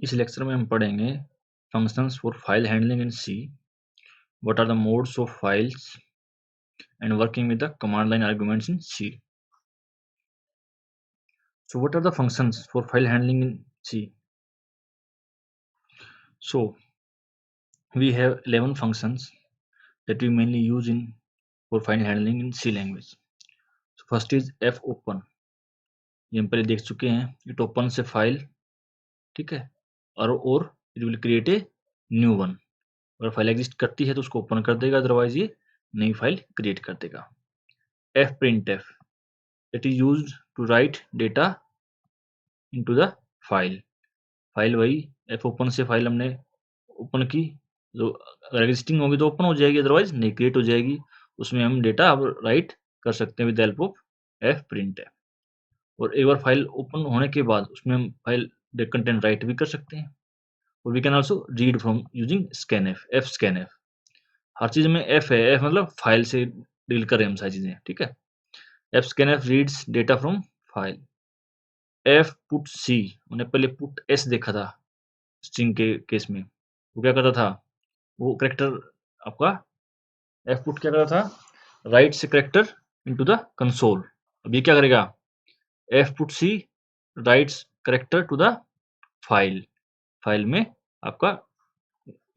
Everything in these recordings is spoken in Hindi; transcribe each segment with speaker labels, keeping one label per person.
Speaker 1: इस लेक्चर में हम पढ़ेंगे functions for file handling in C, what are the modes of files, and working with the command line arguments in C. So what are the functions for file handling in C? So we have 11 functions that we mainly use for file handling in C language. So first is fopen. ये हम पहले देख चुके हैं. It opens a file, ठीक है, और it will create a new one. अगर फाइल एग्जिस्ट करती है तो उसको ओपन कर देगा, अदरवाइज ये नई फाइल क्रिएट कर देगा. fprintf, it is used to write data into the file. File वही fopen से फाइल हमने ओपन की, जो अगर एग्जिस्टिंग होगी तो ओपन हो जाएगी, अदरवाइज नहीं क्रिएट हो जाएगी. उसमें हम डेटा अब राइट कर सकते हैं विद हेल्प ऑफ fprintf. और एक बार फाइल ओपन होने के बाद उसमें हम फाइल कंटेंट राइट भी कर सकते हैं. और we can also read from using scanf, fscanf. हर चीज में एफ है, एफ मतलब फाइल से डील करें हम सारी चीजें, ठीक है. fscanf reads data from file. fput c, हमने पहले पुट एस देखा था स्ट्रिंग के केस में. वो क्या करता था, वो करेक्टर आपका fput क्या करता था, राइट से करेक्टर इनटू द कंसोल. अब ये क्या करेगा, fput c writes character to the file. File में आपका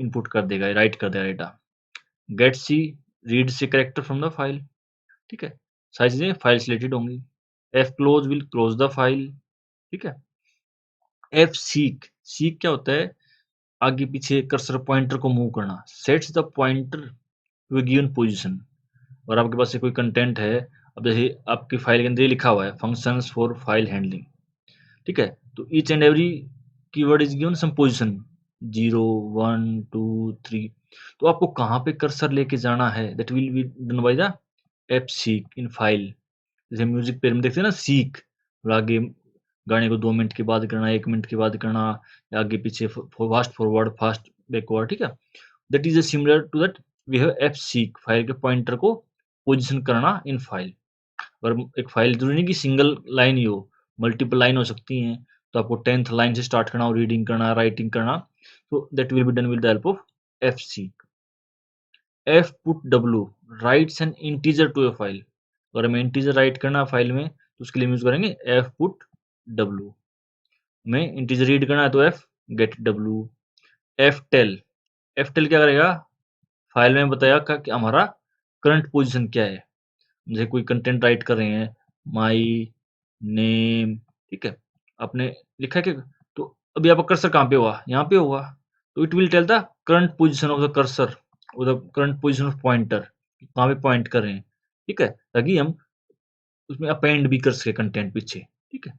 Speaker 1: इनपुट कर देगा, राइट कर देगा डेटा. गेट सी रीड से करेक्टर फ्रॉम द फाइल, ठीक है. सारी चीजें फाइल से रिलेटेड होंगी. F close will close the file, ठीक है. एफ सीक, सीक क्या होता है, आगे पीछे कर्सर पॉइंटर को मूव करना. Sets the pointer to a given position. और आपके पास से कोई कंटेंट है, अब जैसे आपकी फाइल के अंदर ये लिखा हुआ है फंक्शंस फॉर फाइल हैंडलिंग, ठीक है. तो each and every keyword is given some position 0 1 2 3. तो आपको कहाँ पे कर्सर लेके जाना है, that will be done by the F seek in file. जैसे म्यूजिक प्लेयर में देखते हैं ना, सीक, और आगे गाने को 2 मिनट के बाद करना, 1 मिनट के बाद करना, या आगे पीछे फास्ट फॉरवर्ड, फास्ट बैकवर्ड, ठीक है. That is similar to that we have F seek, file के पॉइंटर को पोजीशन करना इन फाइल. और एक फाइल जरूरी नहीं कि सिंगल लाइन ही हो, मल्टीपल लाइन हो सकती हैं. तो आपको 10th लाइन से स्टार्ट करना हो, रीडिंग करना, राइटिंग करना, तो that will be done with the help of F seek. F put W writes an integer to a file. अगर हमें इंटीजर राइट करना है फाइल में तो उसके लिए यूज करेंगे एफ पुट डब्ल्यू. हमें इंटीजर रीड करना है तो F get W. F tell, F tell क्या करेगा, फाइल में बताया कि हमारा करंट पोजीशन क्या है. जैसे कोई कंटेंट राइट कर रहे हैं, माई नेम, ठीक है, आपने लिखा है कि, तो अभी आपका कर्सर कहाँ पे हुआ, यहाँ पे हुआ, तो it will tell the current position of the cursor और the current position of pointer, कहाँ पे पॉइंट कर रहे हैं, ठीक है, ताकि हम उसमें अपेंड भी कर सके कंटेंट पीछे, ठीक है.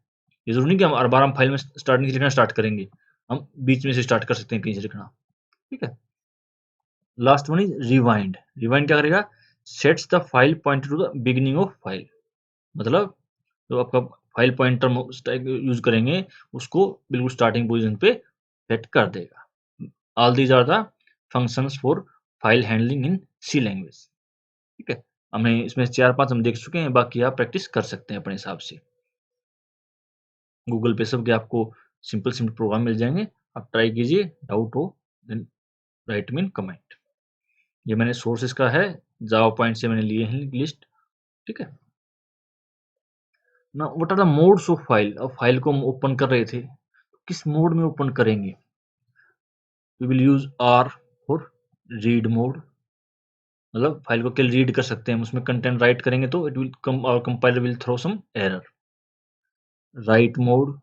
Speaker 1: ये जरूरी नहीं कि हम हर बार हम फाइल में स्टार्टिंग से लिखना स्टार्ट करेंगे, हम बीच में से स्टार्ट कर सकते हैं कहीं से लिखना, ठीक है. Last one is rewind. Rewind क्या करेगा, sets the file pointer to the beginning of file. मतलब जो आपका फाइल पॉइंटर यूज करेंगे उसको बिल्कुल स्टार्टिंग पोजीशन पे सेट कर देगा. All these are the functions for file handling in C language, ठीक है. हमें इसमें 4-5 हम देख चुके हैं, बाकी आप प्रैक्टिस कर सकते हैं अपने हिसाब से. गूगल पे सबके आपको सिंपल सिंपल प्रोग्राम मिल जाएंगे, आप ट्राई कीजिए. डाउट हो then write me in comment. ये मैंने सोर्सेस का है, जावा पॉइंट से मैंने लिए हैं लिस्ट, ठीक है. ना what are the modes of file. अब फाइल को हम ओपन कर रहे थे, किस मोड में ओपन करेंगे. We will use R for read mode. मतलब फाइल को केवल रीड कर सकते हैं, उसमें कंटेंट राइट करेंगे तो इट विल कम, और compiler will throw some error. Write mode,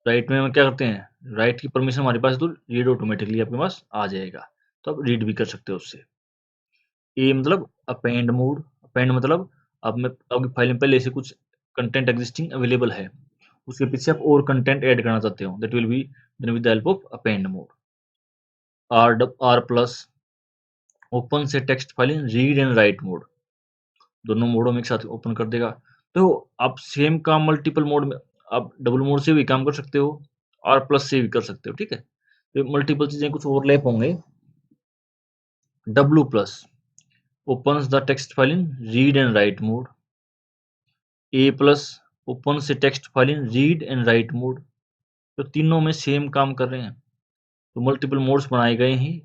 Speaker 1: write में हम क्या करते हैं, राइट की परमिशन हमारे पास है तो रीड ऑटोमेटिकली आपके पास आ जाएगा, तो आप रीड भी कर सकते हो उससे. ए मतलब अपेंड मोड. अपेंड मतलब अब मैं आपकी फाइल में पहले से कुछ कंटेंट एग्जिस्टिंग अवेलेबल है, उसके पीछे आप और कंटेंट ऐड करना चाहते हो, that will be done with the help of append mode. R plus, open से text file in read and write mode. दोनों मोडों में एक साथ ओपन कर देगा. तो आप सेम काम मल्टीपल मोड में, आप डबल मोड से भी काम कर सकते हो, आर प्लस से भी कर सकते हो, ठीक है. तो मल्टीपल चीजें कुछ ओवरलैप होंगे. W plus opens the text file in read and write mode. A plus opens a text file in read and write mode. तो तीनों में सेम काम कर रहे हैं, तो मल्टीपल मोड्स बनाए गए हैं,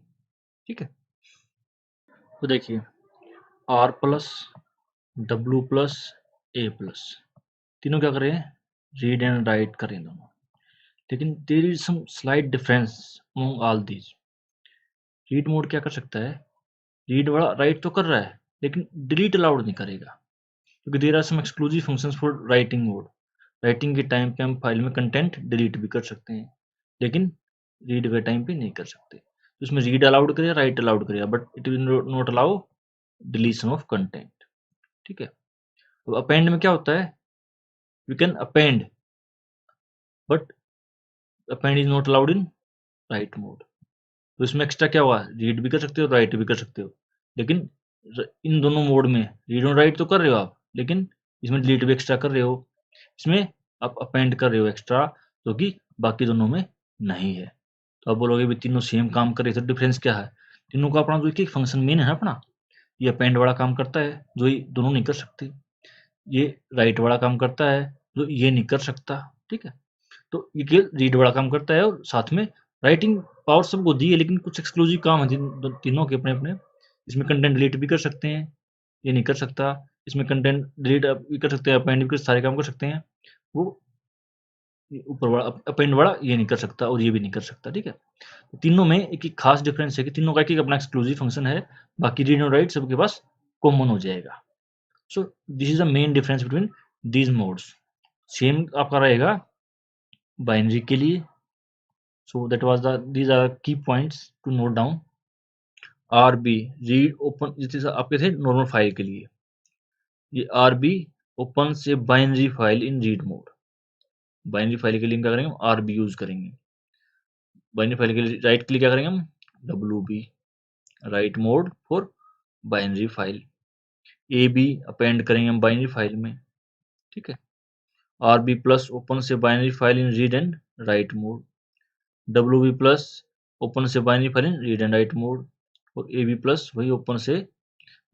Speaker 1: ठीक है। तो देखिए R plus W plus A plus तीनों क्या कर रहे हैं, रीड एंड राइट कर रहे हैं दोनों, लेकिन there is some slight difference among all these. Read mode क्या कर सकता है, रीड वाला राइट तो कर रहा है लेकिन डिलीट अलाउड नहीं करेगा, क्योंकि there are some exclusive functions for writing mode. Writing के टाइम पे हम फाइल में कंटेंट डिलीट भी कर सकते हैं, लेकिन रीड के टाइम पे नहीं कर सकते। तो इसमें रीड अलाउड करेगा, राइट अलाउड करेगा, but it will not allow deletion of content, ठीक है। तो अपेंड में क्या होता है, we can append, but append is not allowed in write mode. तो इसमें एक्स्ट्रा क्या हुआ, रीड भी कर सकते हो, राइट भी कर सकते हो, लेकिन इन दोनों मोड में रीड और राइट तो कर रहे हो आप, लेकिन इसमें डिलीट भी एक्स्ट्रा कर रहे हो, इसमें आप अपेंड कर रहे हो एक्स्ट्रा, जो कि बाकी दोनों में नहीं है। तो आप बोलोगे भी तीनों सेम काम कर रहे थे, तो डिफरेंस क्या है, तीनों का अपना जो एक फंक्शन मेन है ना अपना, ये अपेंड वाला काम करता है जो ये दोनों नहीं कर सकते, ये राइट वाला काम करता है जो ये नहीं कर सकता, ठीक है। तो ये केवल रीड वाला काम करता है, और साथ में राइटिंग पावर सबको दी है, लेकिन कुछ एक्सक्लूसिव काम है तीनों के अपने अपने। इसमें कंटेंट डिलीट भी कर सकते हैं, ये नहीं कर सकता। इसमें कंटेंट डिलीट भी कर सकते हैं, अपेंड भी कर, सारे काम कर सकते हैं, वो ऊपर वाला अपेंड वाला ये नहीं कर सकता, और ये भी नहीं कर सकता, ठीक है। तो तीनों में एक एक खास डिफरेंस है कि तीनों का एक एक अपना एक्सक्लूसिव फंक्शन है, बाकी रीड और राइट सबके पास कॉमन हो जाएगा। So this is the main difference between these modes. Same आपका रहेगा बाइनरी के लिए। So that was these are key points to note down. RB read open, जैसे आपके थे नॉर्मल फाइल के लिए, ये RB ओपन से binary file in read mode. Binary file के लिए हम क्या करेंगे, RB यूज करेंगे। बाइनरी फाइल के लिए राइट के लिए क्या करेंगे हम, WB right mode for binary file. AB append करेंगे हम बाइनरी फाइल में, ठीक है। RB प्लस ओपन से binary file in read and write mode. WB plus open से binary file in read and write mode. और AB प्लस वही ओपन से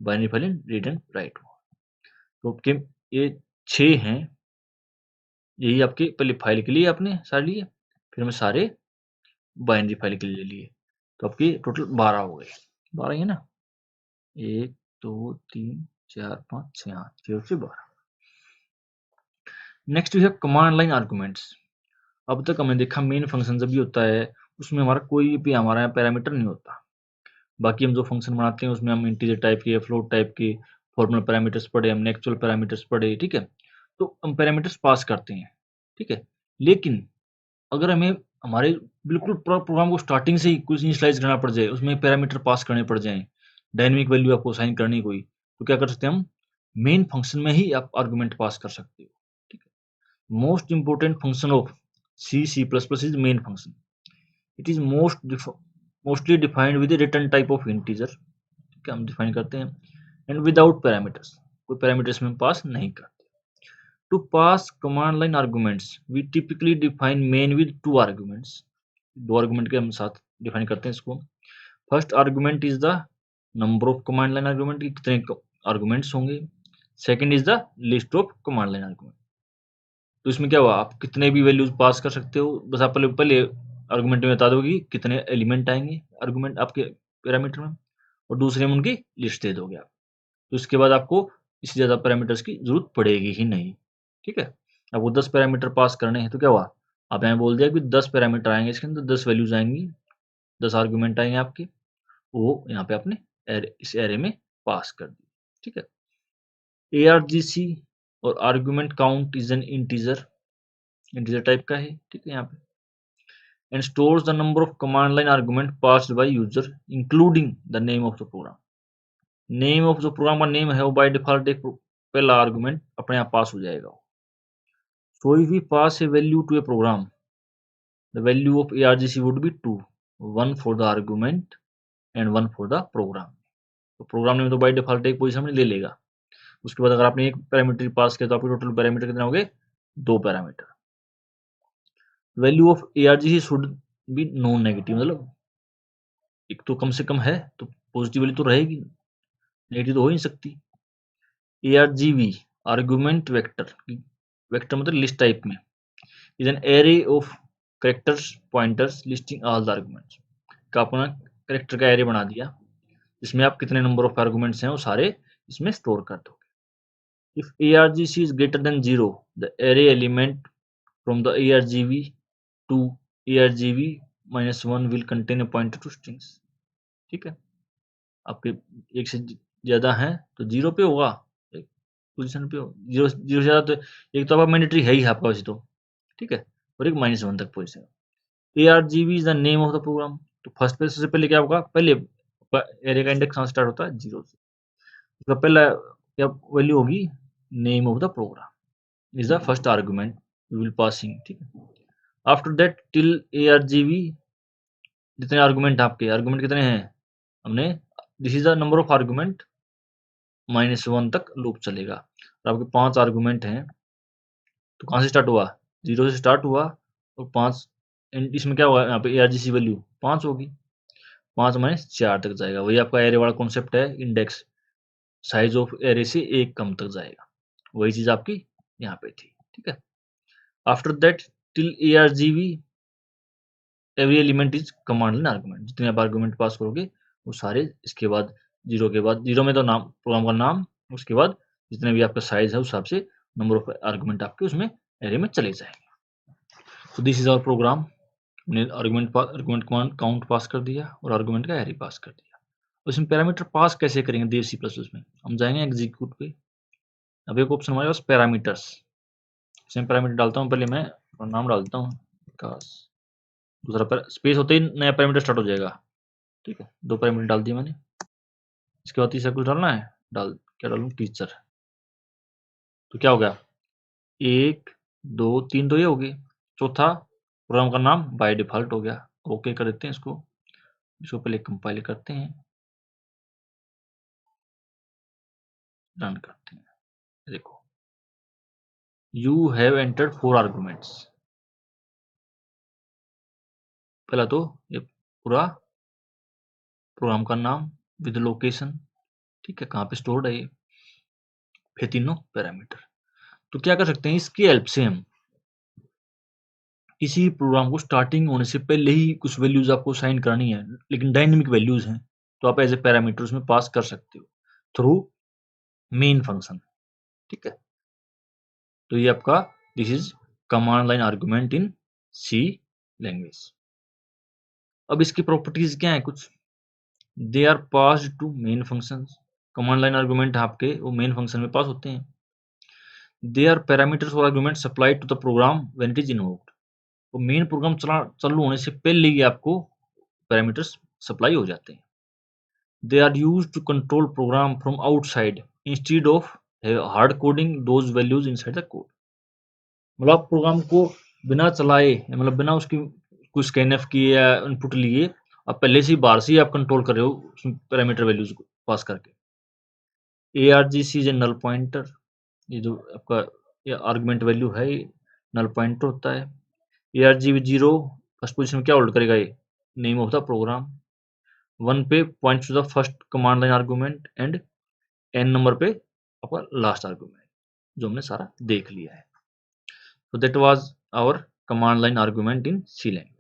Speaker 1: binary file in read and write mode. तो आपके ये 6 हैं, यही आपके पहले फाइल के लिए आपने सारे लिए, फिर हमें सारे बाइनरी फाइल के लिए ले लिए, तो आपके टोटल 12 हो गए। 12 ही है ना, 1 2 3 4 5 6, हाँ 0 से 12। Next we have command line arguments. अब तक हमने देखा मेन फंक्शन जब भी होता है उसमें हमारा कोई भी हमारा पैरामीटर नहीं होता। बाकी हम जो फंक्शन बनाते हैं उसमें हम इंटीजर टाइप के, फ्लोट टाइप के फॉर्मल पैरामीटर्स पढ़े, हमने एक्चुअल पैरामीटर्स पढ़े, ठीक है। तो हम पैरामीटर्स पास करते हैं, ठीक है। लेकिन अगर हमें हमारे बिल्कुल प्रोग्राम को स्टार्टिंग से ही कुछ इनिशियलाइज करना पड़ जाए, उसमें पैरामीटर पास करने पड़ जाएँ, डायनामिक वैल्यू आपको असाइन करनी कोई, तो क्या कर सकते हैं हम, मेन फंक्शन में ही आप आर्गुमेंट पास कर सकते हो, ठीक है। Most important function of C++ is main function. It is mostly defined with return type of integer, ठीक है, हम डिफाइन करते हैं, एंड विदाउट पैरामीटर्स, कोई पैरामीटर्स में पास नहीं करते। To pass command line arguments, we typically define main with 2 arguments. 2 argument के हम साथ डिफाइन करते हैं इसको। First argument is the number of command line argument, की कितने आर्गुमेंट्स होंगे। Second is the list of command line argument. तो इसमें क्या हुआ, आप कितने भी वैल्यूज पास कर सकते हो, बस आप पहले पहले आर्गुमेंट में बता दोगे कि कितने एलिमेंट आएंगे आर्गुमेंट आपके पैरामीटर में, और दूसरे में उनकी लिस्ट दे दोगे आप। तो इसके बाद आपको इससे ज़्यादा पैरामीटर्स की जरूरत पड़ेगी ही नहीं, ठीक है। अब वो 10 पैरामीटर पास करने हैं, तो क्या हुआ, आप यहाँ बोल दिया कि 10 पैरामीटर आएंगे, इसके अंदर 10 वैल्यूज आएंगी, 10 आर्गुमेंट आएंगे आपके, वो यहाँ पे आपने इस एरे में पास कर दी, ठीक है। ARGC और argument count is an integer, integer type का है, ठीक है यहाँ पे, and stores the number of command line argument passed by user including the name of the program. Name of जो प्रोग्राम का नेम है वो बाय डिफॉल्ट एक पहला आर्गुमेंट अपने आप पास हो जाएगा। So if we pass a value to a program, the value of ARGC would be 2, one for the argument and one for the program. तो प्रोग्राम नेम तो बाय डिफॉल्ट एक पोजीशन में ले लेगा। उसके बाद अगर आपने एक पैरामीटर पास किया तो आपके टोटल पैरामीटर कितने हो गए, 2 parameter. Value of ARGC should be non negative, मतलब एक तो कम से कम है तो पॉजिटिव वैल्यू तो रहेगी, नेगेटिव तो हो ही नहीं सकती। ARGV आर्गुमेंट वेक्टर, वेक्टर मतलब लिस्ट टाइप में, is an array of characters pointers listing all the arguments का अपना कैरेक्टर का एरे बना दिया, जिसमें आप कितने नंबर ऑफ आर्गुमेंट्स हैं वो सारे इसमें स्टोर कर दोगे। If argc is greater than 0, the array element from the argv to argv minus 1 will contain a pointer to strings। ठीक है, आपके एक से ज्यादा है तो 0 पे होगा, एक पोजीशन पे हो, 0 से ज्यादा तो एक तो आपका मैंडेटरी है ही आपका वैसे तो, ठीक है, और एक -1 तक position. argv is the name of the program. तो फर्स्ट पे सबसे पहले क्या होगा, पहले एरे का इंडेक्स कहाँ स्टार्ट होता है, 0 से। तो पहला क्या वैल्यू होगी, name of the program is the first argument we will passing. ठीक है, आफ्टर दैट टिल argv, जितने आर्गुमेंट आपके आर्गुमेंट कितने हैं हमने, this is the number of argument, -1 तक लूप चलेगा। और आपके 5 आर्गुमेंट हैं, तो कहाँ से स्टार्ट हुआ, 0 से स्टार्ट हुआ और 5 इसमें क्या हुआ, यहाँ पे argc वैल्यू 5 होगी, 5 -4 तक जाएगा। वही आपका एरे वाला कॉन्सेप्ट है, इंडेक्स साइज ऑफ एरे से एक कम तक जाएगा, वही चीज आपकी यहाँ पे थी। ठीक है, after that till argv every element is command line argument. जितने आप आर्गुमेंट पास करोगे वो सारे इसके बाद, 0 के बाद, 0 में तो नाम प्रोग्राम का नाम, उसके बाद जितने भी आपका साइज है उस हिसाब से नंबर ऑफ आर्गुमेंट आपके उसमें एरे में चले जाएंगे। तो दिस इज आवर प्रोग्राम। हमने आर्गुमेंट काउंट पास कर दिया और आर्गुमेंट का एरे पास कर दिया। उसमें पैरामीटर पास कैसे करेंगे देव सी प्लस में, हम जाएंगे एग्जीक्यूट पे। अब एक ऑप्शन हमारे पास पैरामीटर्स, इसमें पैरामीटर डालता हूँ, पहले मैं नाम डालता हूँ विकास, दूसरा स्पेस होते ही नया पैरामीटर स्टार्ट हो जाएगा। ठीक है, 2 पैरामीटर डाल दिए मैंने। इसके बाद तीसरा कुछ डालना है, क्या डालूं, टीचर। तो क्या हो गया, 1 2 3 तो ये हो गए, चौथा प्रोग्राम का नाम बाय डिफॉल्ट हो गया। ओके कर देते हैं इसको पहले कंपाइल करते हैं, रन करते हैं। देखो, यू हैव एंटर्ड 4 आर्गुमेंट्स। पहला तो ये पूरा प्रोग्राम का नाम विद लोकेशन, ठीक है, कहाँ पे स्टोर्ड है ये, फिर तीनों पैरामीटर। तो क्या कर सकते हैं, इसकी हेल्प से हम किसी प्रोग्राम को स्टार्टिंग होने से पहले ही कुछ वैल्यूज आपको साइन करनी है, लेकिन डायनेमिक वैल्यूज हैं, तो आप एज ए पैरामीटर उसमें पास कर सकते हो थ्रू मेन फंक्शन। ठीक है, तो ये आपका this is command line argument in C language. अब इसकी प्रॉपर्टीज क्या है कुछ, they are passed to main function. Command line argument आपके वो मेन फंक्शन में पास होते हैं। दे आर पैरामीटर्स और argument supplied to the program when it is invoked. तो मेन प्रोग्राम चालू होने से पहले ही आपको पैरामीटर्स सप्लाई हो जाते हैं। They are used to control program from outside instead of hard coding those values inside the code। मतलब आप प्रोग्राम को बिना चलाए, मतलब बिना उसकी कोई स्कैनफ किए या इनपुट लिए, आप पहले से ही बाहर से ही आप कंट्रोल कर रहे हो पैरामीटर वैल्यूज को पास करके। argc is a null pointer, ये जो आपका ये आर्गुमेंट वैल्यू है ये नल पॉइंटर होता है। argv 0 फर्स्ट पोजीशन में क्या होल्ड करेगा, ये नेम ऑफ द प्रोग्राम। 1 पे points to the first command line argument and n number पे आपका लास्ट आर्गुमेंट, जो हमने सारा देख लिया है। So that was our command line argument in C language।